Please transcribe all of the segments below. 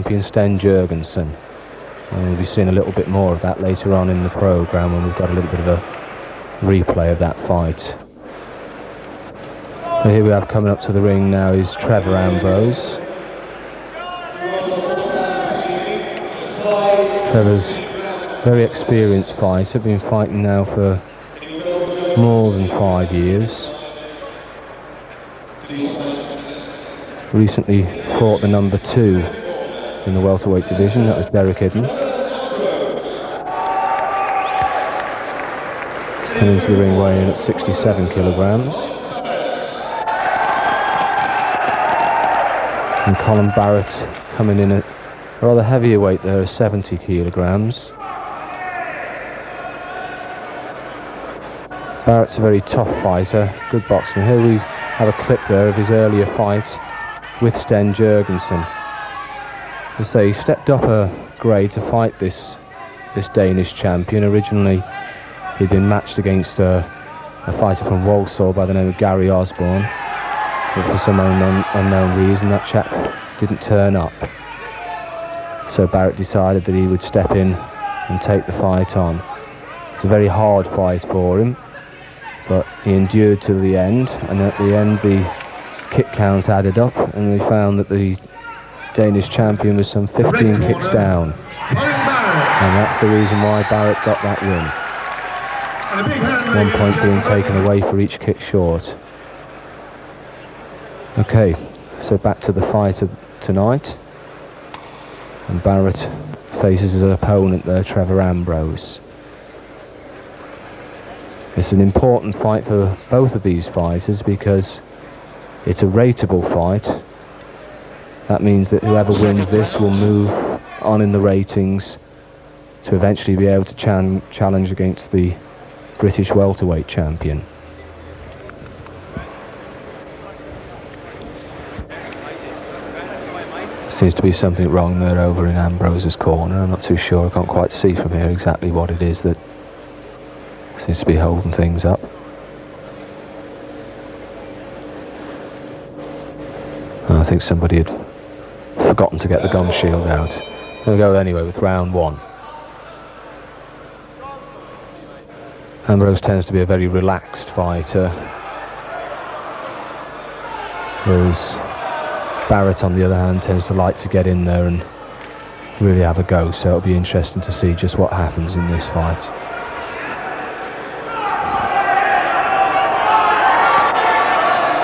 champion Sten Jurgensen. And we'll be seeing a little bit more of that later on in the programme when we've got a little bit of a replay of that fight. So here we have coming up to the ring now is Trevor Ambrose. Trevor's a very experienced fighter, been fighting now for more than 5 years. Recently fought the number 2 in the welterweight division, that was Derek Hidden. Coming into the ring weighing in at 67 kilograms. And Colin Barratt coming in at a rather heavier weight there, 70 kilograms. Barratt's a very tough fighter, good boxer. Here we have a clip there of his earlier fight with Sten Jurgensen. As I say, he stepped up a grade to fight this Danish champion. Originally he'd been matched against a fighter from Walsall by the name of Gary Osborne, but for some unknown reason that chap didn't turn up. So Barratt decided that he would step in and take the fight on. It's a very hard fight for him, but he endured to the end, and at the end the kick count added up and we found that the Danish champion was some 15 kicks down, and that's the reason why Barratt got that win. 1 point being taken away for each kick short. Okay, so back to the fight of tonight, and Barratt faces his opponent there, Trevor Ambrose. It's an important fight for both of these fighters because it's a rateable fight. That means that whoever wins this will move on in the ratings to eventually be able to challenge against the British welterweight champion. Seems to be something wrong there over in Ambrose's corner. I'm not too sure, I can't quite see from here exactly what it is that seems to be holding things up. I think somebody had forgotten to get the gum shield out. We'll go anyway with round 1. Ambrose tends to be a very relaxed fighter, whereas Barratt on the other hand tends to like to get in there and really have a go, so it'll be interesting to see just what happens in this fight.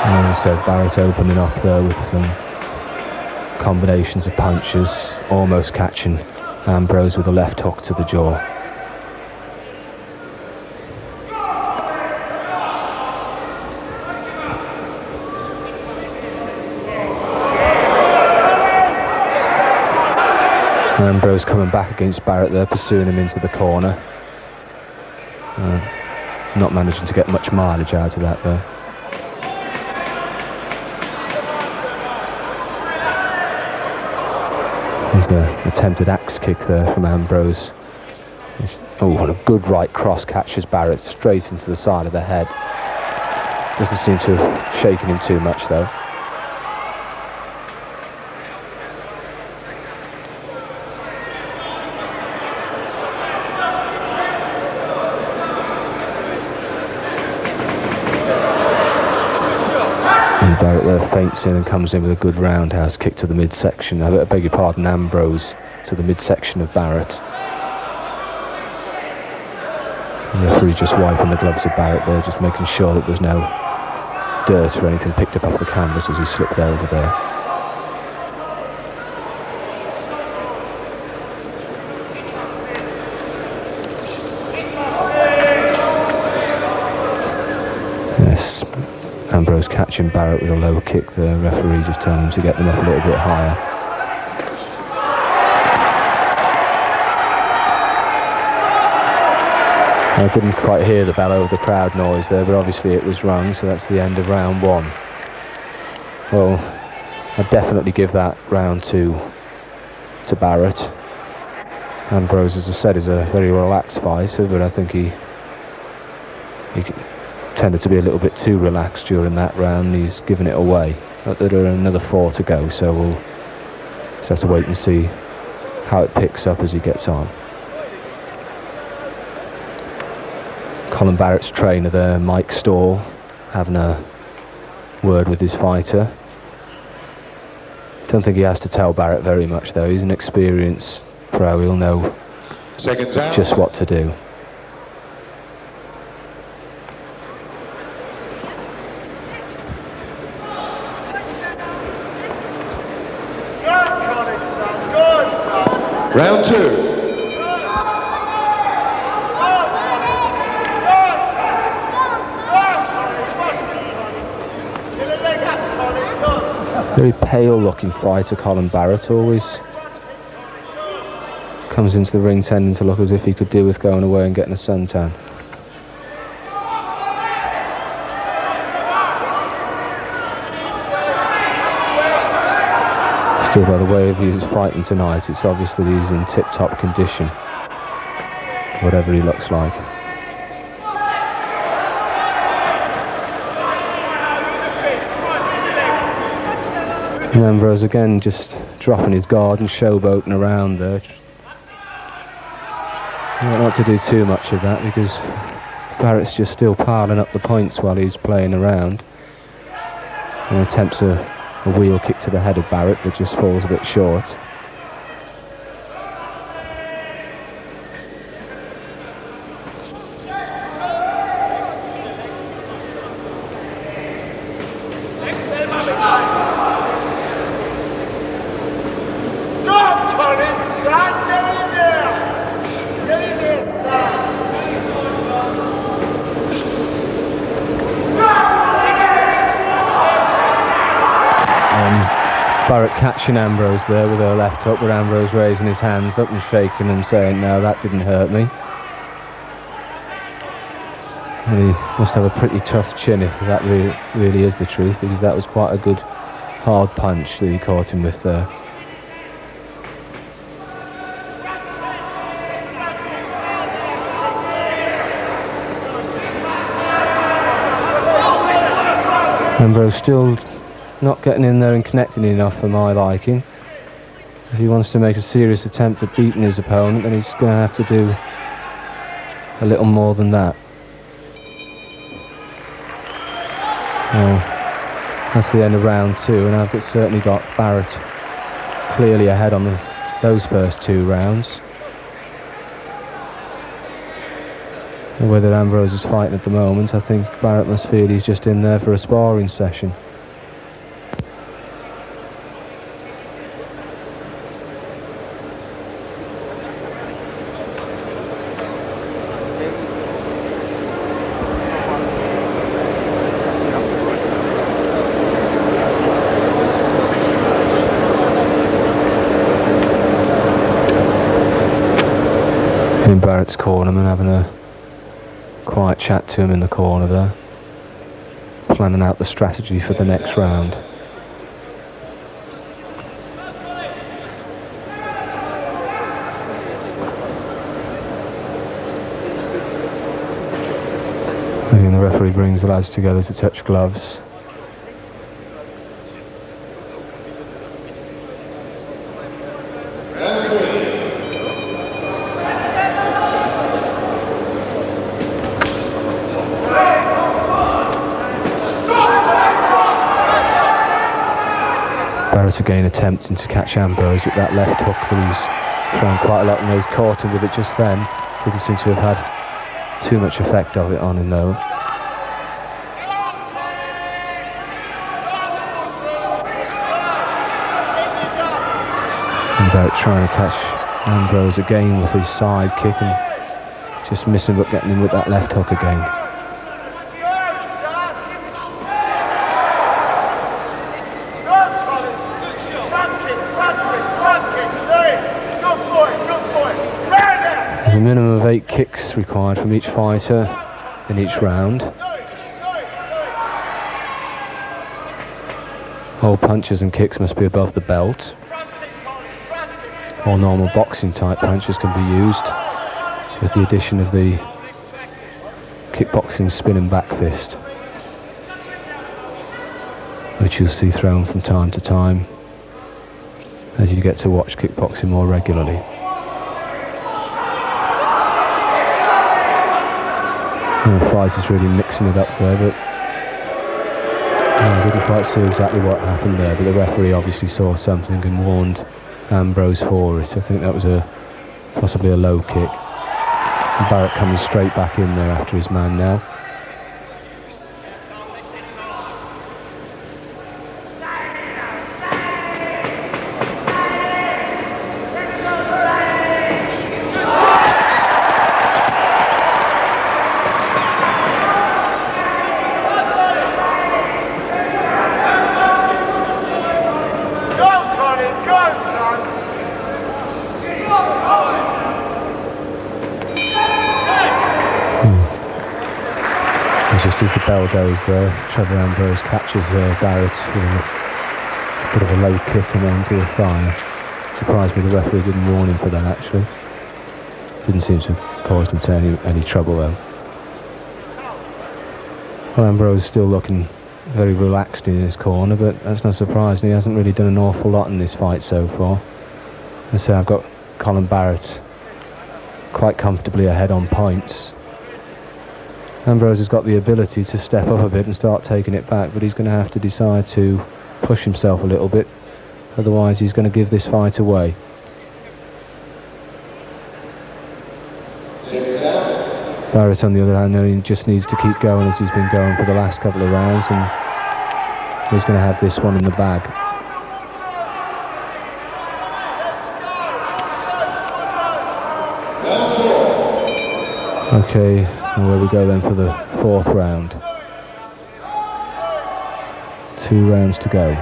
And as I said, Barratt opening up there with some combinations of punches, almost catching Ambrose with a left hook to the jaw. Ambrose coming back against Barratt there, pursuing him into the corner. Not managing to get much mileage out of that though. There's an attempted axe kick there from Ambrose. Oh, what a good right cross catches Barratt straight into the side of the head. Doesn't seem to have shaken him too much though. Barratt there feints in and comes in with a good roundhouse kick to the midsection. I beg your pardon, Ambrose to the midsection of Barratt. The referee just wiping the gloves of Barratt there, just making sure that there's no dirt or anything picked up off the canvas as he slipped over there. Yes, Ambrose catching Barratt with a low kick. The referee just telling him to get them up a little bit higher. I didn't quite hear the bellow of the crowd noise there, but obviously it was rung, so that's the end of round 1. Well, I'd definitely give that round 2 to Barratt. Ambrose, as I said, is a very relaxed fighter, but I think he tended to be a little bit too relaxed during that round. He's given it away. But there are another 4 to go, so we'll Just have to wait and see how it picks up as he gets on. Colin Barratt's trainer there, Mike Stall, having a word with his fighter. Don't think he has to tell Barratt very much though. He's an experienced pro, he'll know just what to do. Round 2. Very pale looking fighter, Colin Barratt. Always comes into the ring tending to look as if he could do with going away and getting a suntan. Still, by the way of he's fighting tonight, it's obvious that he's in tip-top condition, whatever he looks like. And Ambrose again just dropping his guard and showboating around there. I don't like to do too much of that because Barratt's just still piling up the points while he's playing around. And attempts a wheel kick to the head of Barratt, but just falls a bit short. Barratt catching Ambrose there with her left hook, with Ambrose raising his hands up and shaking and saying, no, that didn't hurt me. And he must have a pretty tough chin if that really is the truth, because that was quite a good hard punch that he caught him with there. Ambrose still not getting in there and connecting enough for my liking. If he wants to make a serious attempt at beating his opponent, then he's going to have to do a little more than that. Well, that's the end of round 2, and I've certainly got Barratt clearly ahead on those first 2 rounds. The way that Ambrose is fighting at the moment, I think Barratt must feel he's just in there for a sparring session. In Barratt's cornerman having a quiet chat to him in the corner there, planning out the strategy for the next round. And the referee brings the lads together to touch gloves. Barratt again attempting to catch Ambrose with that left hook that he's thrown quite a lot, and he's caught him with it just then. Didn't seem to have had too much effect of it on him though. And Barratt trying to catch Ambrose again with his side kick and just missing but getting him with that left hook again. There's a minimum of 8 kicks required from each fighter in each round. All punches and kicks must be above the belt. All normal boxing type punches can be used, with the addition of the kickboxing spinning back fist, which you'll see thrown from time to time as you get to watch kickboxing more regularly. And the fighter's really mixing it up there, but I didn't quite see exactly what happened there, but the referee obviously saw something and warned Ambrose for it. I think that was possibly a low kick. And Barratt coming straight back in there after his man now. Just as the bell goes there, Trevor Ambrose catches Barratt with a bit of a low kick and then to the thigh. Surprised me the referee didn't warn him for that actually. Didn't seem to have caused him to any trouble though. Well, Ambrose still looking very relaxed in his corner, but that's not surprising. He hasn't really done an awful lot in this fight so far. And so I've got Colin Barratt quite comfortably ahead on points. Ambrose has got the ability to step up a bit and start taking it back, but he's going to have to decide to push himself a little bit, otherwise he's going to give this fight away. Barratt on the other hand, he just needs to keep going as he's been going for the last couple of rounds, and he's going to have this one in the bag. Okay, and where we go then for the fourth round. 2 rounds to go.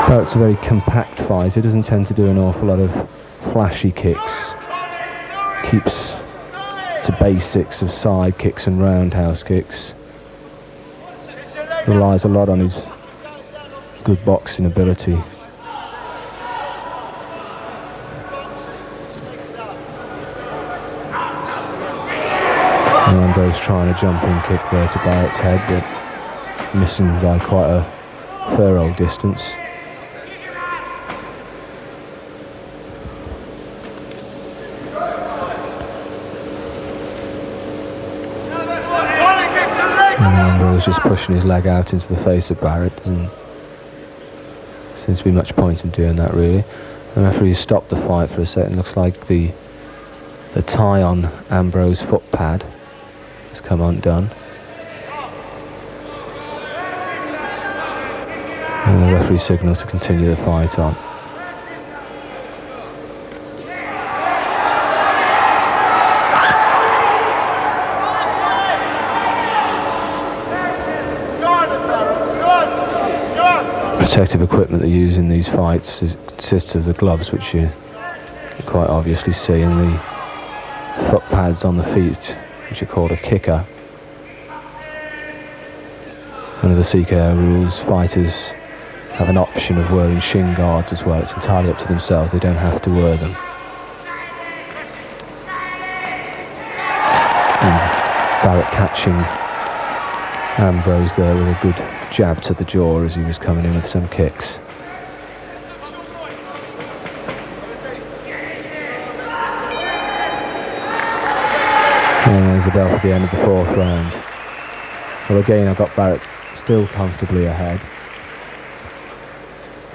Barratt's a very compact fighter, doesn't tend to do an awful lot of flashy kicks. Keeps to basics of side kicks and roundhouse kicks. Relies a lot on his good boxing ability. And Ambrose trying a jumping kick there to Barratt's head, but missing by quite a fair old distance. Ambrose just pushing his leg out into the face of Barratt, and seems to be much point in doing that really. The referee stopped the fight for a second. Looks like the tie on Ambrose's foot pad has come undone, and the referee signals to continue the fight on. Protective equipment they use in these fights consists of the gloves, which you quite obviously see, and the foot pads on the feet, which are called a kicker. Under the CKO rules, fighters have an option of wearing shin guards as well. It's entirely up to themselves, they don't have to wear them. And Barratt catching Ambrose there with a good jab to the jaw as he was coming in with some kicks. And there's the bell at the end of the fourth round. Well, again, I've got Barratt still comfortably ahead.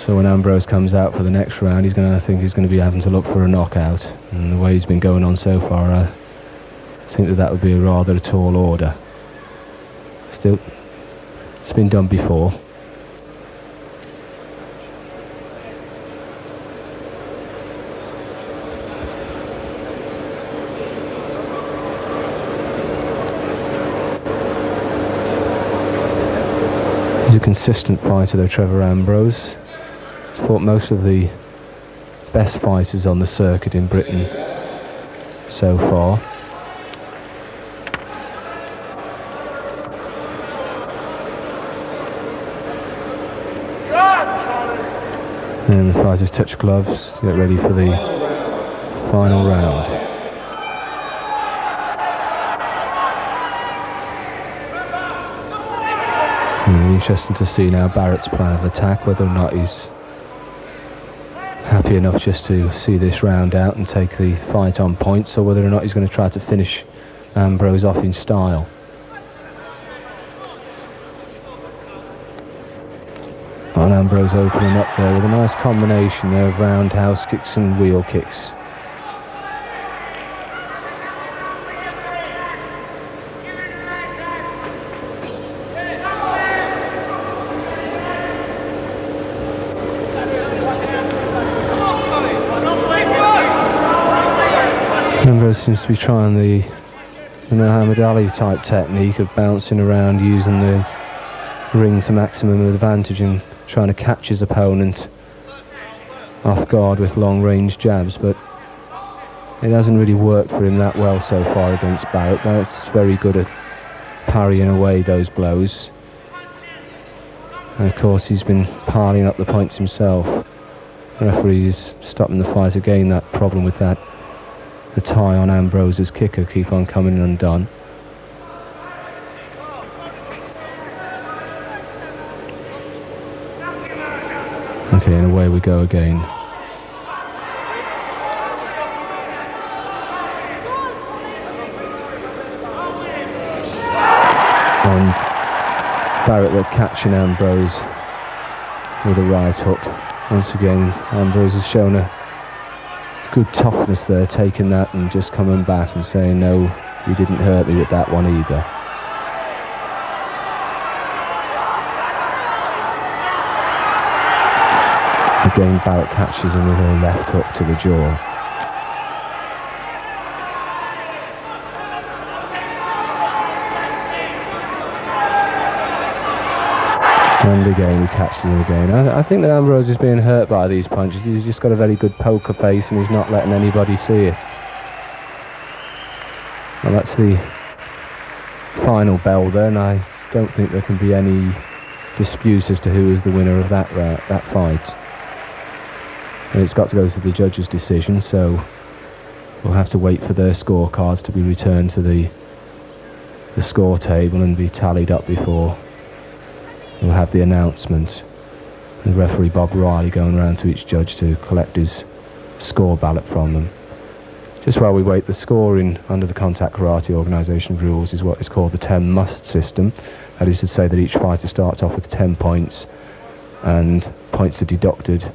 So when Ambrose comes out for the next round, I think he's going to be having to look for a knockout. And the way he's been going on so far, I think that would be a rather tall order. Still, it's been done before. He's a consistent fighter though, Trevor Ambrose. He's fought most of the best fighters on the circuit in Britain so far. And the fighters touch gloves to get ready for the final round. Interesting to see now Barratt's plan of attack, whether or not he's happy enough just to see this round out and take the fight on points, or whether or not he's going to try to finish Ambrose off in style. And Ambrose opening up there with a nice combination there of roundhouse kicks and wheel kicks. Ambrose seems to be trying the Muhammad Ali type technique of bouncing around, using the ring to maximum advantage and trying to catch his opponent off guard with long range jabs, but it hasn't really worked for him that well so far against Barratt. Barratt's very good at parrying away those blows, and of course he's been piling up the points himself. The referee's stopping the fight again, that problem with that. The tie on Ambrose's kicker keep on coming undone. Okay, and away we go again. And Barratt there catching Ambrose with a right hook. Once again, Ambrose has shown a good toughness there, taking that and just coming back and saying, no, you didn't hurt me with that one either. Again, Barratt catches him with a left hook to the jaw. And again, he catches him again. I think that Ambrose is being hurt by these punches. He's just got a very good poker face and he's not letting anybody see it. Well, that's the final bell there, and I don't think there can be any dispute as to who is the winner of that fight. And it's got to go to the judge's decision, so we'll have to wait for their scorecards to be returned to the score table and be tallied up before we'll have the announcement. The referee Bob Riley going around to each judge to collect his score ballot from them. Just while we wait, the scoring under the Contact Karate Organisation rules is what is called the 10 must system. That is to say that each fighter starts off with 10 points, and points are deducted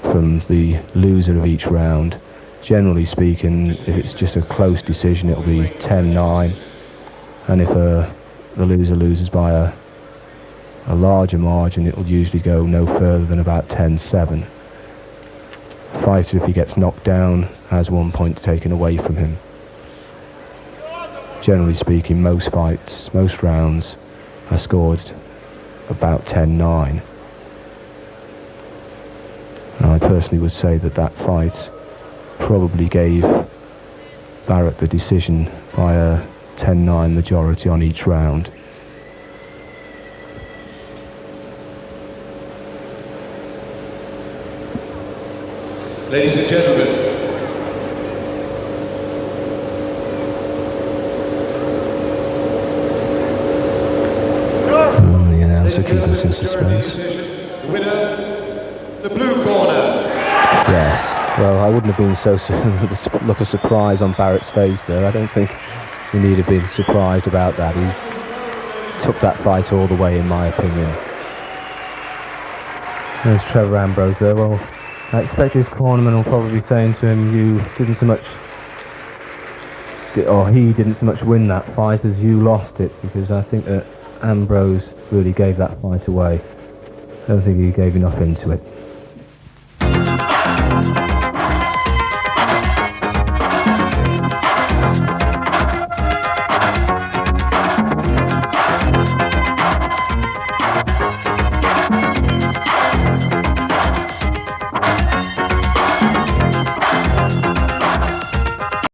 from the loser of each round. Generally speaking, if it's just a close decision, it'll be 10-9, and if the loser loses by a larger margin, it will usually go no further than about 10-7. The fighter, if he gets knocked down, has 1 point taken away from him. Generally speaking, most fights, most rounds are scored about 10-9. And I personally would say that that fight probably gave Barratt the decision by a 10-9 majority on each round. Ladies and gentlemen, and the announcer keeps us in suspense. The winner, the blue corner. Yes, well, I wouldn't have been so look of surprise on Barratt's face there. I don't think he need have been surprised about that. He took that fight all the way, in my opinion. There's Trevor Ambrose there. Well, I expect his cornerman will probably be saying to him, you didn't so much, or he didn't so much win that fight as you lost it, because I think that Ambrose really gave that fight away. I don't think he gave enough into it.